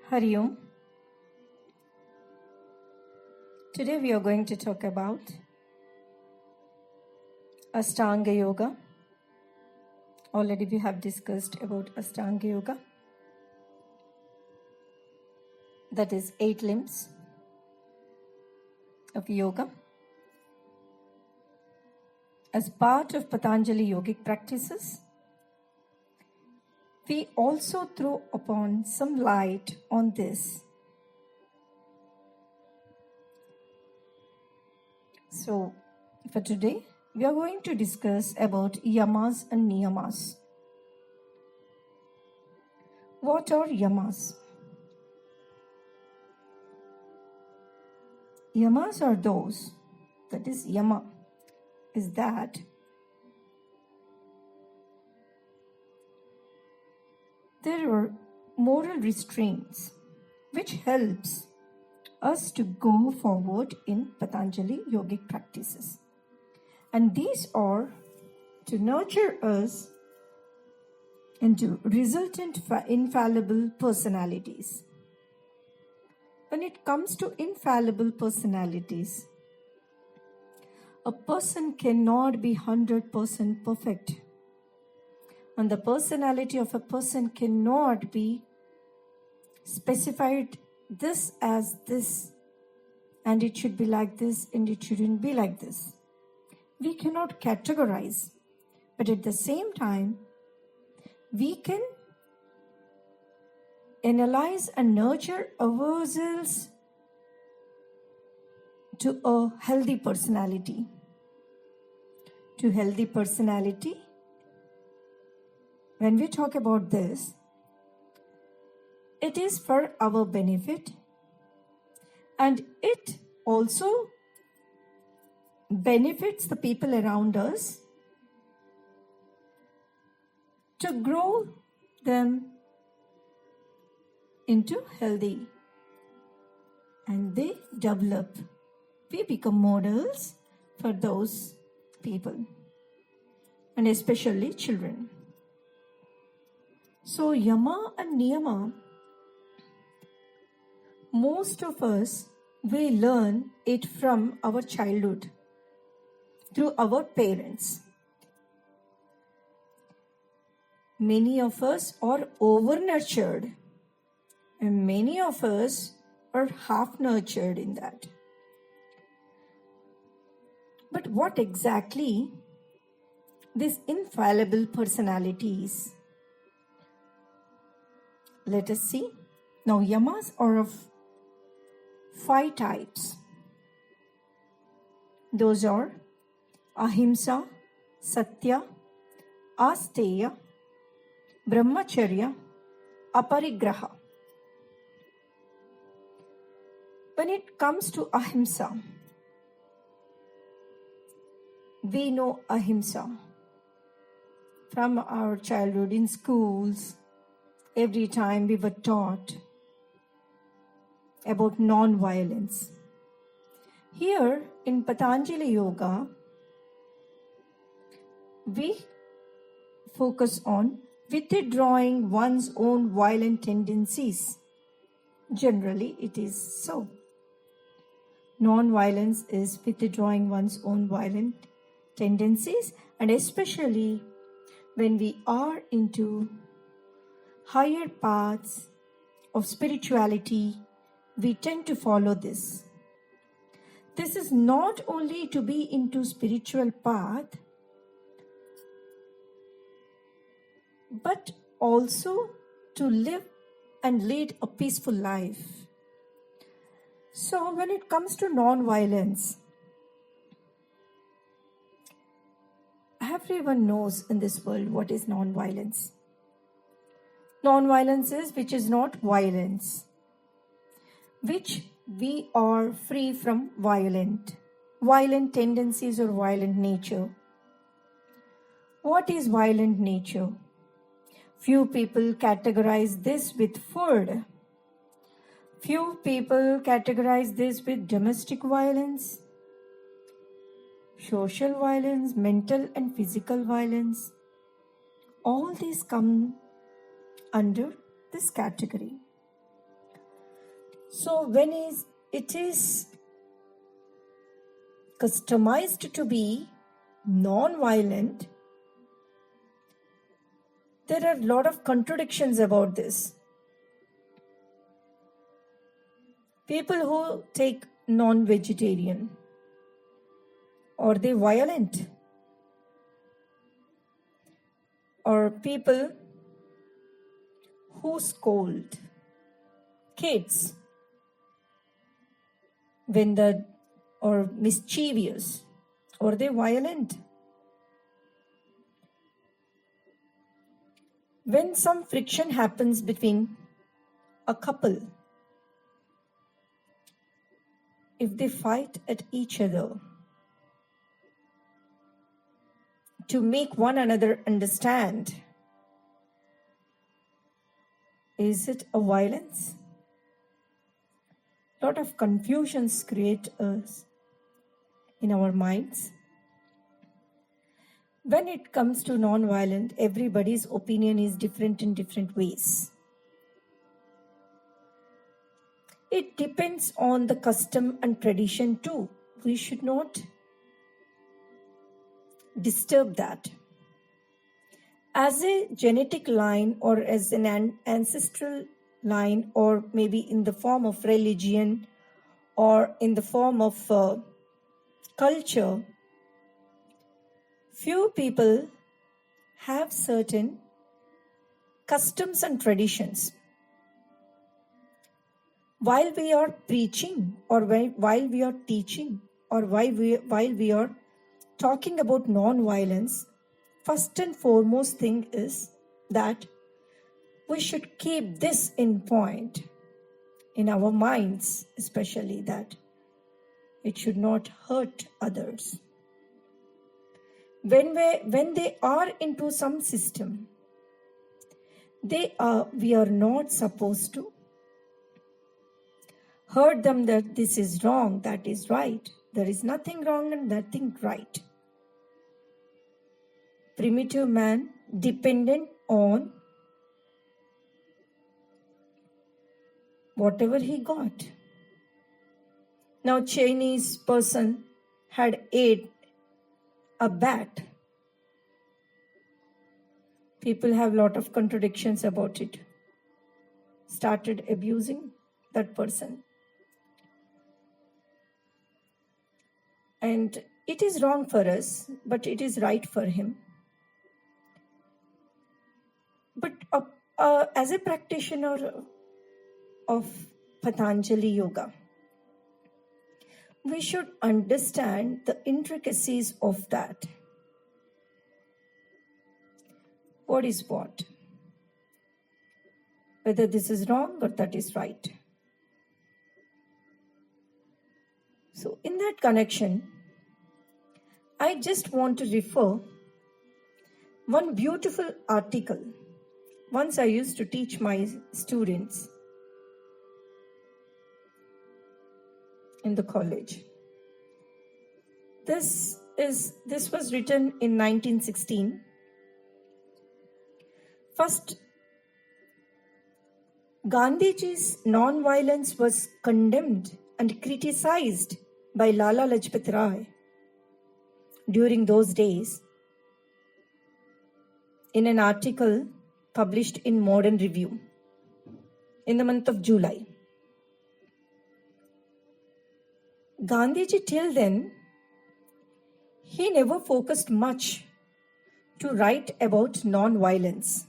Hari Om. Today we are going to talk about Ashtanga Yoga. Already we have discussed about Ashtanga Yoga. That is 8 limbs of yoga. As part of Patanjali yogic practices, we also throw upon some light on this. So, for today, we are going to discuss about Yamas and Niyamas. What are Yamas? Yamas are those, that is Yama, is that there are moral restraints which helps us to go forward in Patanjali yogic practices. And these are to nurture us into resultant infallible personalities. When it comes to infallible personalities, a person cannot be 100% perfect. And the personality of a person cannot be specified this as this, and it should be like this, and it shouldn't be like this. We cannot categorize, but at the same time, we can analyze and nurture ourselves to a healthy personality. To healthy personality, when we talk about this, it is for our benefit, and it also benefits the people around us to grow them into healthy, and they develop. We become models for those people, and especially children. So Yama and Niyama, most of us, we learn it from our childhood, through our parents. Many of us are over-nurtured, and many of us are half-nurtured in that. But what exactly this infallible personality is? Let us see. Now, Yamas are of 5 types. Those are Ahimsa, Satya, Asteya, Brahmacharya, Aparigraha. When it comes to Ahimsa, we know Ahimsa from our childhood in schools. Every time we were taught about non-violence. Here in Patanjali Yoga, we focus on withdrawing one's own violent tendencies. Generally, it is so. Non-violence is withdrawing one's own violent tendencies, and especially when we are into higher paths of spirituality, we tend to follow this. This is not only to be into spiritual path, but also to live and lead a peaceful life. So when it comes to non-violence, everyone knows in this world what is non-violence. Non-violence is which is not violence, which we are free from violent tendencies or violent nature. What is violent nature? Few people categorize this with food. Few people categorize this with domestic violence, social violence, mental and physical violence. All these come under this category. So when it is customized to be non-violent, there are a lot of contradictions about this. People who take non-vegetarian, are they violent? Or people who scold kids when or mischievous, are they violent? When some friction happens between a couple, if they fight at each other to make one another understand, is it a violence? A lot of confusions create us in our minds. When it comes to non-violent, everybody's opinion is different in different ways. It depends on the custom and tradition too. We should not disturb that. As a genetic line or as an ancestral line, or maybe in the form of religion or in the form of culture, few people have certain customs and traditions. While we are preaching or while we are teaching or while we are talking about non-violence, first and foremost thing is that we should keep this in point in our minds, especially that it should not hurt others. When they are into some system, we are not supposed to hurt them that this is wrong, that is right. There is nothing wrong and nothing right. Primitive man dependent on whatever he got. Now Chinese person had ate a bat. People have a lot of contradictions about it. Started abusing that person. And it is wrong for us, but it is right for him. But as a practitioner of Patanjali Yoga, we should understand the intricacies of that. What is what? Whether this is wrong or that is right. So in that connection, I just want to refer one beautiful article. Once I used to teach my students in the college. This was written in 1916. First, Gandhiji's non-violence was condemned and criticized by Lala Lajpat Rai during those days in an article published in Modern Review in the month of July. Gandhiji till then, he never focused much to write about non-violence.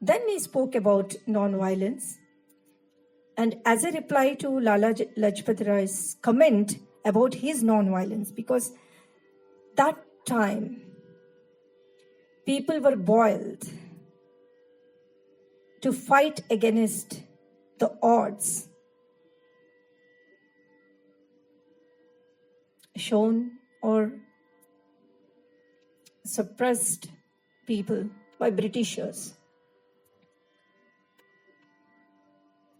Then he spoke about non-violence, and as a reply to Lala Lajpat Rai's comment about his non-violence, because that time people were boiled to fight against the odds shown or suppressed people by Britishers.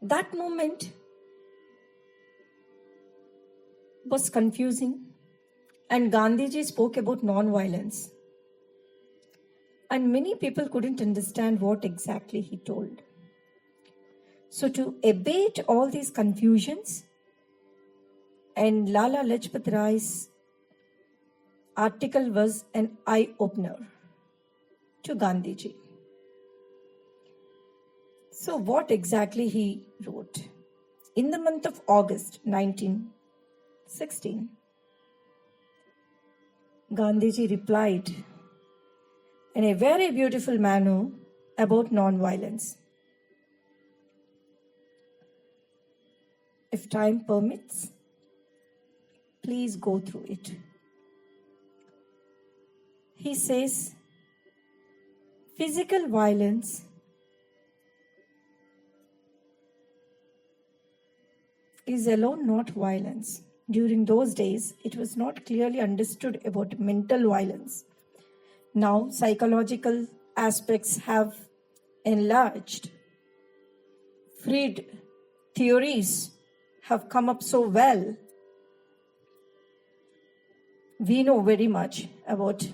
That moment was confusing, and Gandhiji spoke about non-violence. And many people couldn't understand what exactly he told. So to abate all these confusions, and Lala Lajpat Rai's article was an eye-opener to Gandhiji. So what exactly he wrote? In the month of August 1916, Gandhiji replied in a very beautiful manner about non-violence. If time permits, please go through it. He says, physical violence is alone not violence. During those days, it was not clearly understood about mental violence. Now, psychological aspects have enlarged. Freed theories have come up so well. We know very much about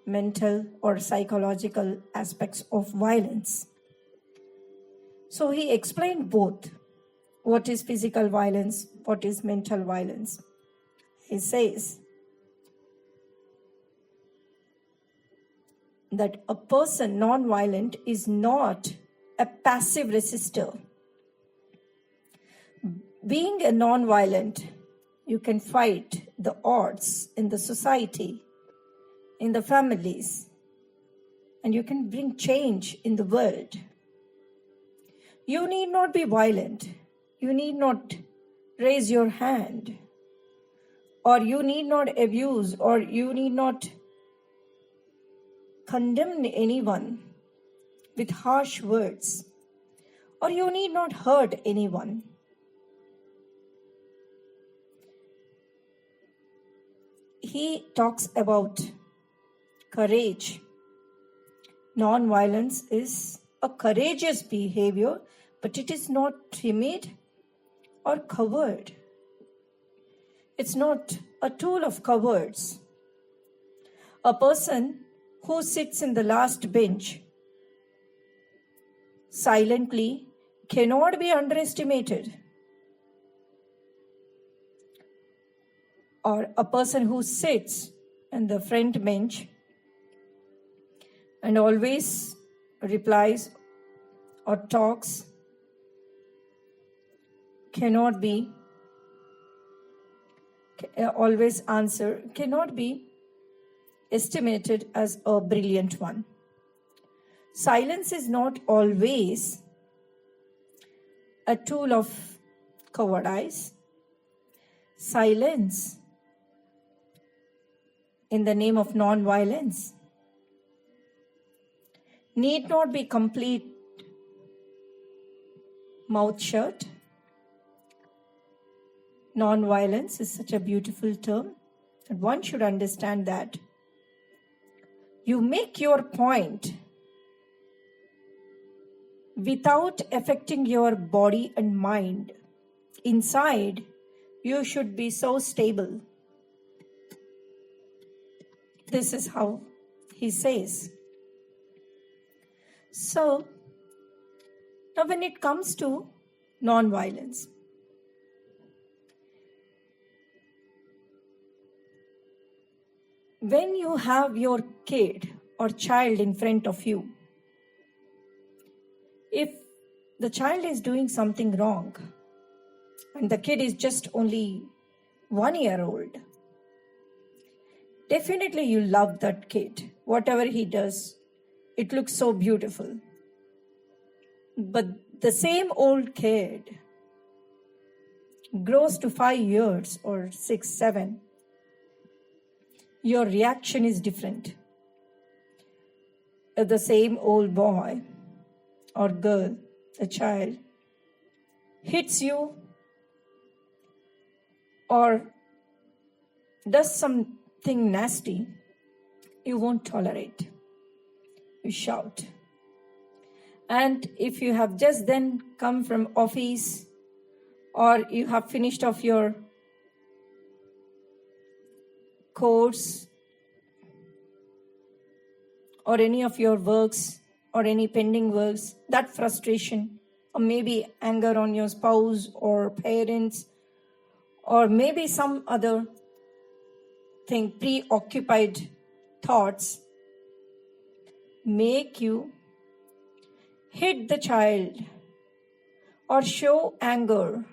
mental or psychological aspects of violence. So he explained both. What is physical violence? What is mental violence? He says that a person non-violent is not a passive resistor. Being a non-violent, you can fight the odds in the society, in the families, and you can bring change in the world. You need not be violent. You need not raise your hand, or you need not abuse, or you need not condemn anyone with harsh words, or you need not hurt anyone. He talks about courage. Non-violence is a courageous behavior, but it is not timid or coward. It's not a tool of cowards. A person who sits in the last bench silently cannot be underestimated. Or a person who sits in the front bench and always replies or talks cannot be estimated as a brilliant one. Silence is not always a tool of cowardice. Silence in the name of non-violence need not be complete mouth shut. Non-violence is such a beautiful term, and one should understand that you make your point without affecting your body and mind. Inside, you should be so stable. This is how he says. So, now when it comes to non-violence, when you have your kid or child in front of you, if the child is doing something wrong and the kid is just only 1 year old, definitely you love that kid. Whatever he does, it looks so beautiful. But the same old kid grows to 5 years or 6, 7, your reaction is different. If the same old boy or girl, a child, hits you or does something nasty, you won't tolerate. You shout. And if you have just then come from office or you have finished off your course or any of your works or any pending works, that frustration or maybe anger on your spouse or parents, or maybe some other thing, preoccupied thoughts, make you hit the child or show anger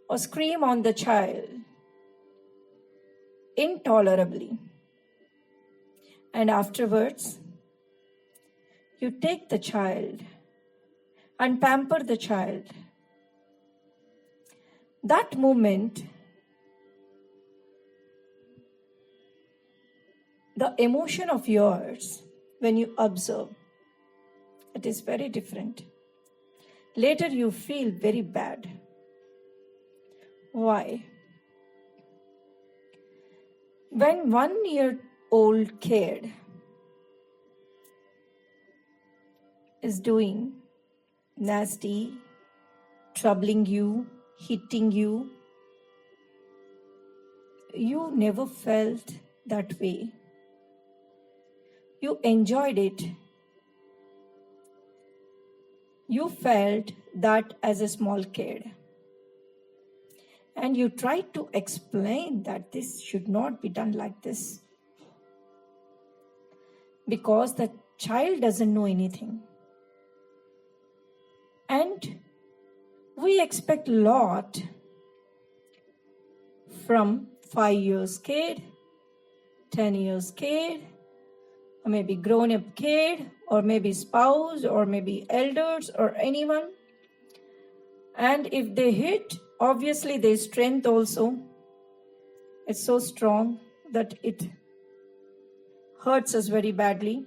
or scream on the child intolerably. And afterwards, you take the child and pamper the child. That moment, the emotion of yours, when you observe, it is very different. Later you feel very bad. Why? When 1-year-old kid is doing nasty, troubling you, hitting you, you never felt that way. You enjoyed it. You felt that as a small kid. And you tried to explain that this should not be done like this. Because the child doesn't know anything. And we expect a lot from 5 years kid, 10 years kid, or maybe grown-up kid, or maybe spouse, or maybe elders, or anyone. And if they hit, obviously their strength also is so strong that it hurts us very badly.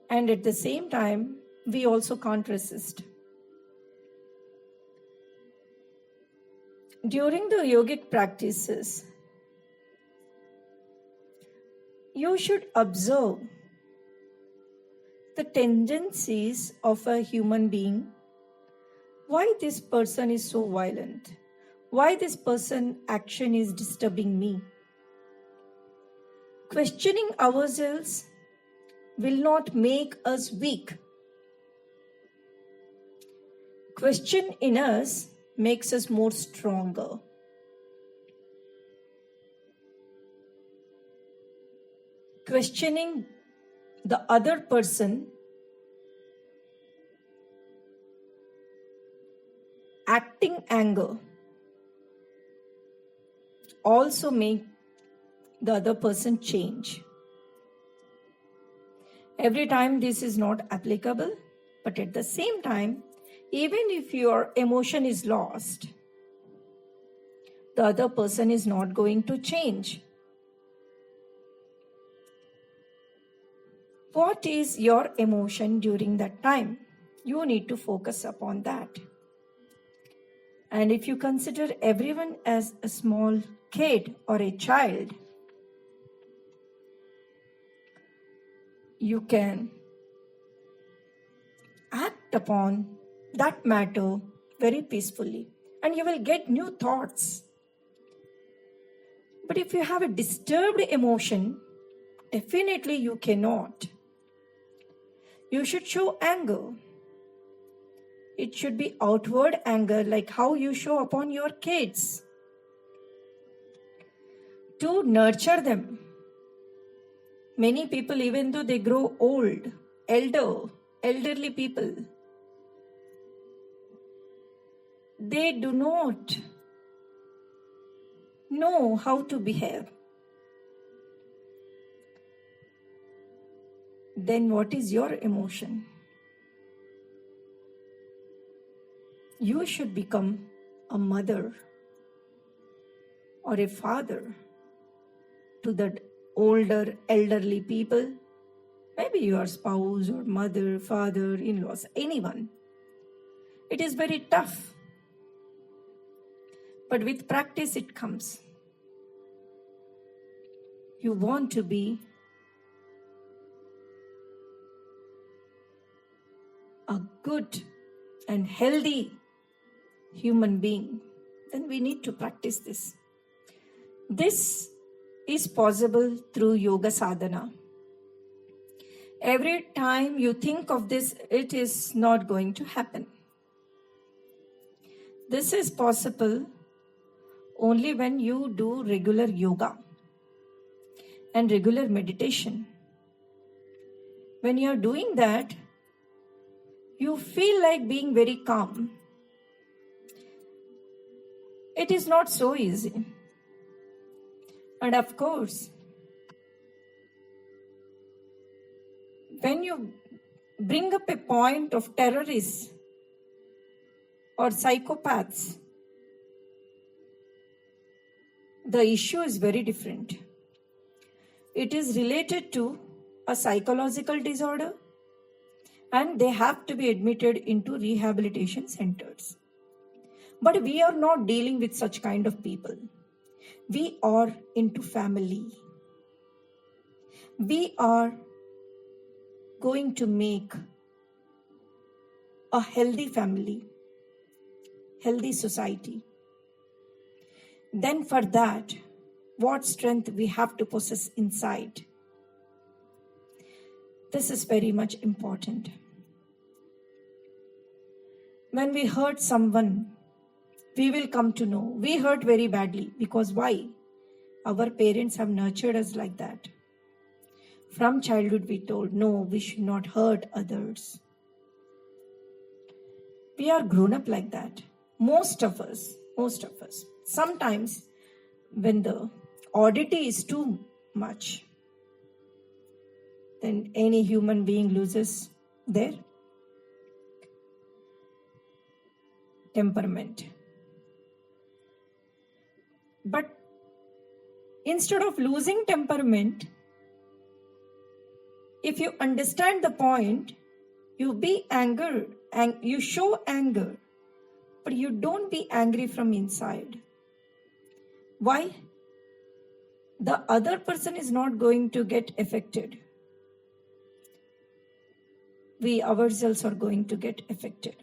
And at the same time, we also can't resist. During the yogic practices, you should observe the tendencies of a human being. Why this person is so violent? Why this person action is disturbing me? Questioning ourselves will not make us weak. Question in us makes us more stronger. Questioning the other person, acting anger, also make the other person change. Every time this is not applicable, but at the same time, even if your emotion is lost, the other person is not going to change. What is your emotion during that time? You need to focus upon that. And if you consider everyone as a small kid or a child, you can act upon that matter very peacefully, and you will get new thoughts. But if you have a disturbed emotion, definitely you cannot. You should show anger. It should be outward anger, like how you show upon your kids, to nurture them. Many people, even though they grow old, elderly people, they do not know how to behave. Then what is your emotion? You should become a mother or a father to the older, elderly people, maybe your spouse or mother, father, in-laws, anyone. It is very tough, but with practice it comes. You want to be a good and healthy human being, then we need to practice this. This is possible through yoga sadhana. Every time you think of this, it is not going to happen. This is possible only when you do regular yoga and regular meditation. When you are doing that, you feel like being very calm. It is not so easy. And of course, when you bring up a point of terrorists or psychopaths, the issue is very different. It is related to a psychological disorder and they have to be admitted into rehabilitation centers. But we are not dealing with such kind of people. We are into family. We are going to make a healthy family, healthy society. Then for that, what strength we have to possess inside. This is very much important. When we hurt someone, we will come to know we hurt very badly. Because why? Our parents have nurtured us like that. From childhood we told, no, we should not hurt others. We are grown up like that. Most of us. Sometimes when the oddity is too much, then any human being loses their temperament. But instead of losing temperament, if you understand the point, you be angered and you show anger, but you don't be angry from inside. Why? The other person is not going to get affected. We ourselves are going to get affected.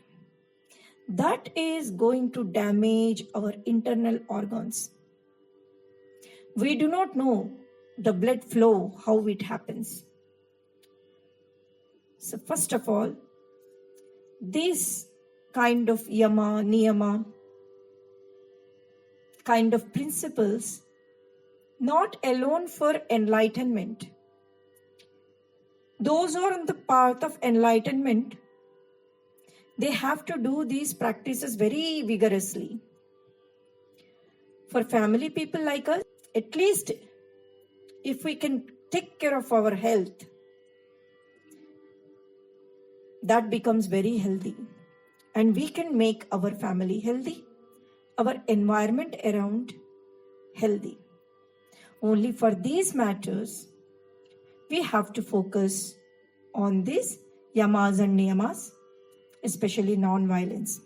That is going to damage our internal organs. We do not know the blood flow, how it happens. So first of all, this kind of yama, niyama, kind of principles, not alone for enlightenment. Those who are on the path of enlightenment, they have to do these practices very vigorously. For family people like us, at least if we can take care of our health, that becomes very healthy. And we can make our family healthy, our environment around healthy. Only for these matters, we have to focus on these yamas and niyamas, especially non-violence.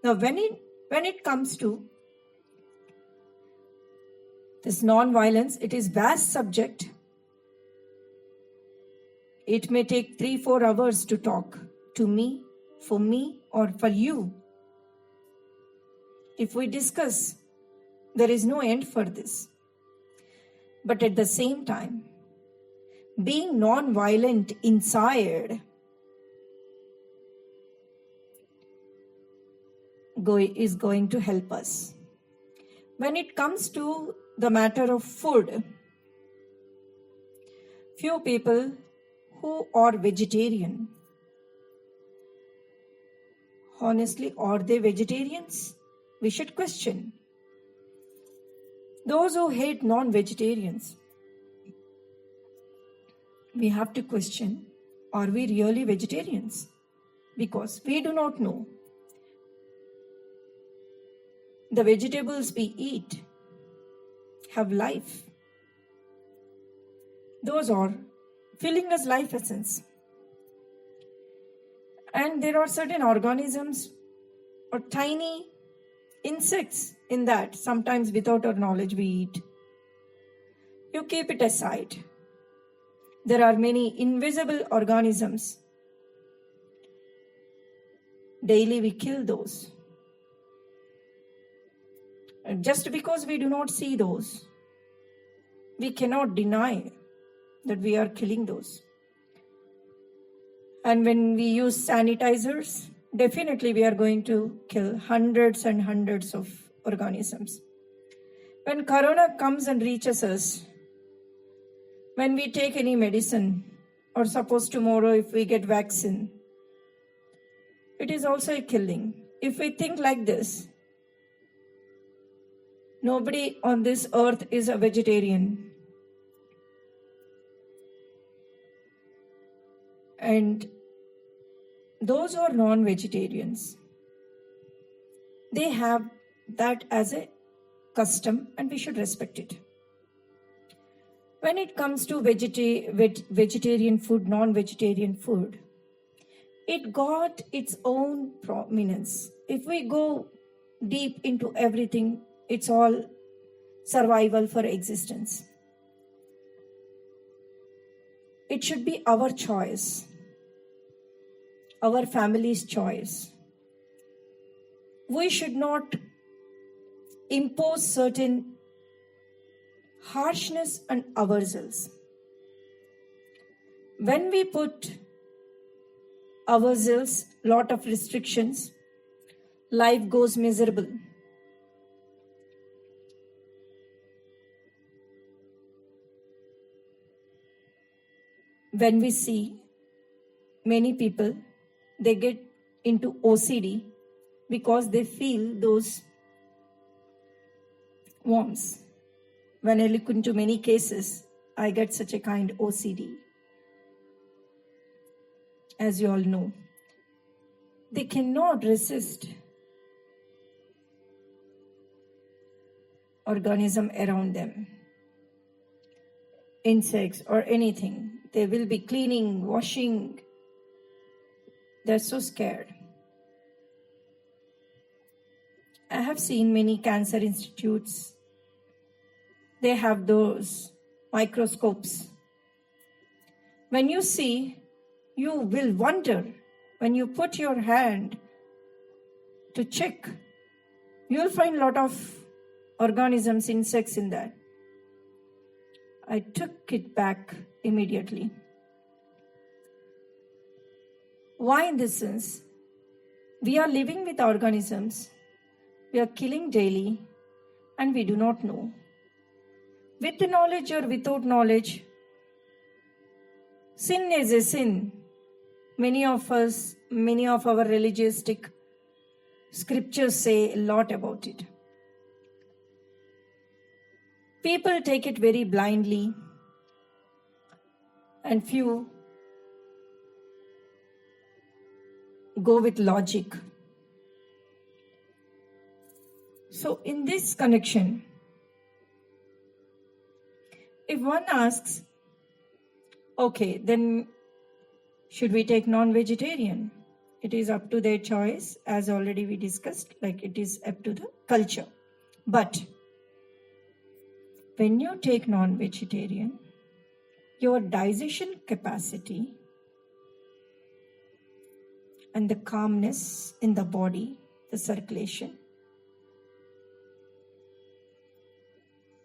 Now, when it comes to this non-violence, it is vast subject. It may take 3-4 hours to talk to me, for me, or for you. If we discuss, there is no end for this. But at the same time, being non-violent inside is going to help us. When it comes to the matter of food, few people who are vegetarian, honestly, are they vegetarians? We should question. Those who hate non-vegetarians, we have to question, are we really vegetarians? Because we do not know. The vegetables we eat have life. Those are filling us life essence. And there are certain organisms or tiny insects in that. Sometimes without our knowledge we eat. You keep it aside. There are many invisible organisms. Daily we kill those. Just because we do not see those, we cannot deny that we are killing those. And when we use sanitizers, definitely we are going to kill hundreds and hundreds of organisms. When corona comes and reaches us, when we take any medicine, or suppose tomorrow if we get vaccine, it is also a killing. If we think like this, nobody on this earth is a vegetarian. And those who are non-vegetarians, they have that as a custom and we should respect it. When it comes to vegetarian food, non-vegetarian food, it got its own prominence. If we go deep into everything, it's all survival for existence. It should be our choice, our family's choice. We should not impose certain harshness on ourselves. When we put ourselves lot of restrictions, life goes miserable. When we see many people, they get into OCD because they feel those worms. When I look into many cases, I get such a kind OCD. As you all know, they cannot resist organism around them, insects or anything. They will be cleaning, washing. They're so scared. I have seen many cancer institutes. They have those microscopes. When you see, you will wonder, when you put your hand to check, you will find a lot of organisms, insects in that. I took it back immediately. Why in this sense? We are living with organisms, we are killing daily, and we do not know. With knowledge or without knowledge, sin is a sin. Many of our religioustic scriptures say a lot about it. People take it very blindly, and few go with logic. So in this connection, if one asks, okay, then should we take non-vegetarian? It is up to their choice, as already we discussed, like it is up to the culture. But when you take non-vegetarian, your digestion capacity and the calmness in the body, the circulation,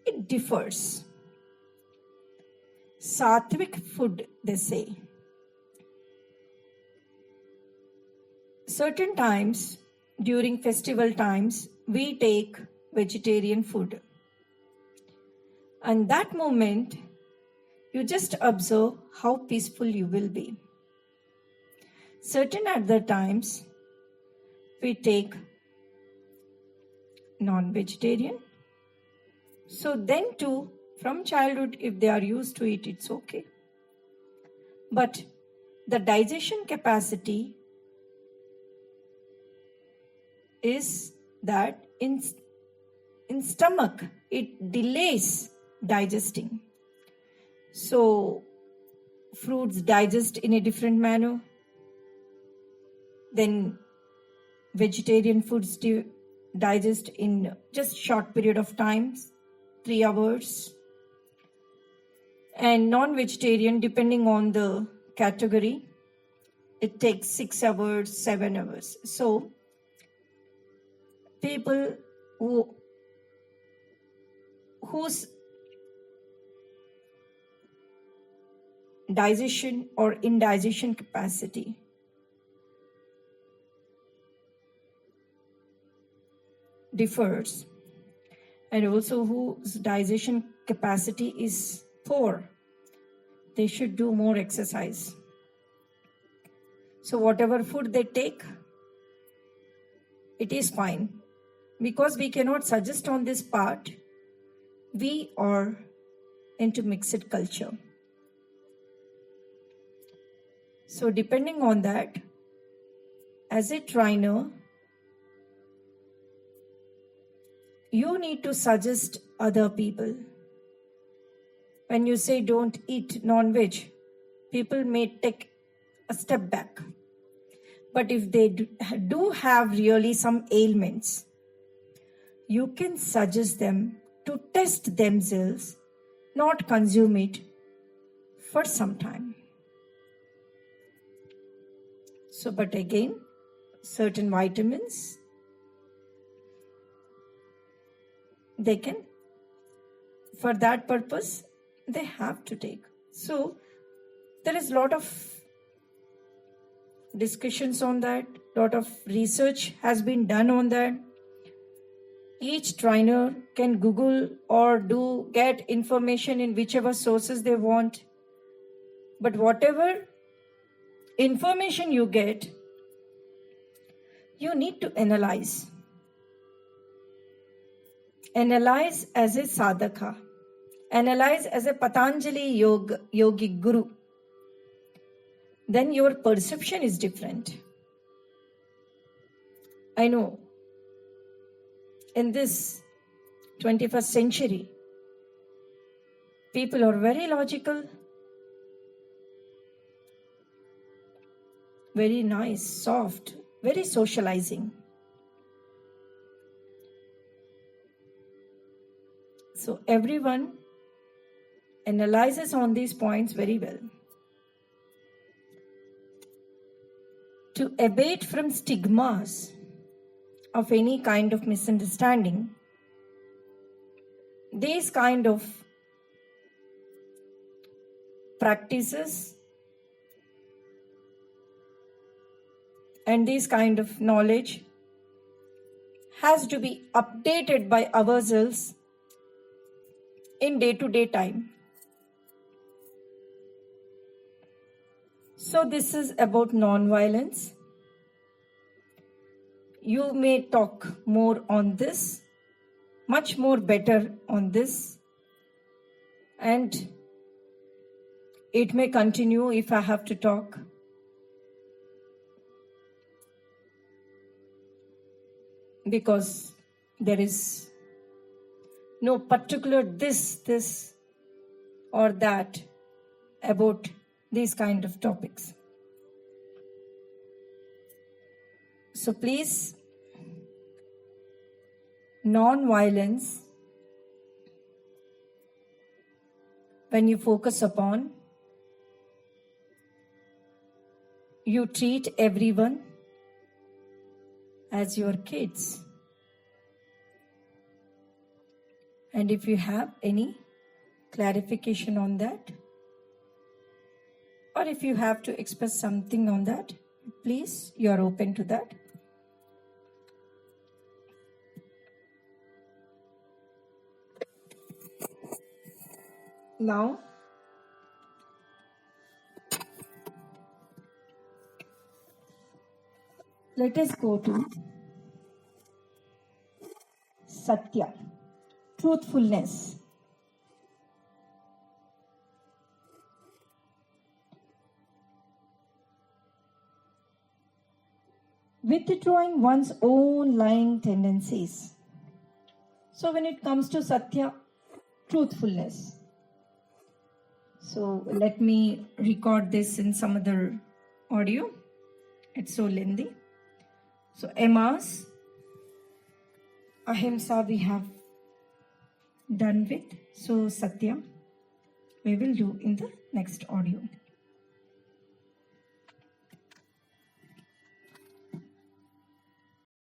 it differs. Sattvic food, they say. Certain times, during festival times, we take vegetarian food. And that moment, you just observe how peaceful you will be. Certain other times, we take non-vegetarian. So then too, from childhood, if they are used to it, it's okay. But the digestion capacity is that in stomach, it delays digesting. So fruits digest in a different manner. Then vegetarian foods digest in just short period of time, 3 hours. And non-vegetarian, depending on the category, it takes 6 hours, 7 hours. So people whose digestion or indigestion capacity. Differs, and also whose digestion capacity is poor, they should do more exercise. So whatever food they take, it is fine. Because we cannot suggest on this part, we are into mixed culture. So depending on that, as a trainer, you need to suggest other people. When you say don't eat non-veg, people may take a step back. But if they do have really some ailments, you can suggest them to test themselves, not consume it for some time. So, but again, certain vitamins, they can, for that purpose, they have to take. So, there is a lot of discussions on that, lot of research has been done on that. Each trainer can Google or get information in whichever sources they want. But whatever information you get, you need to analyze. Analyze as a sadhaka. Analyze as a Patanjali yogic guru. Then your perception is different. I know in this 21st century, people are very logical, very nice, soft, very socializing. So everyone analyzes on these points very well. To abate from stigmas of any kind of misunderstanding, these kind of practices and this kind of knowledge has to be updated by ourselves in day-to-day time. So this is about non-violence. You may talk more on this, much more better on this, and it may continue if I have to talk. Because there is no particular this or that about these kind of topics. So please, non-violence, when you focus upon, you treat everyone as your kids. And if you have any clarification on that, or if you have to express something on that, please, you are open to that. Now, let us go to Satya, truthfulness. Withdrawing one's own lying tendencies. So when it comes to Satya, truthfulness. So let me record this in some other audio. It's so lengthy. So Yamas, Ahimsa we have done with. So Satya we will do in the next audio.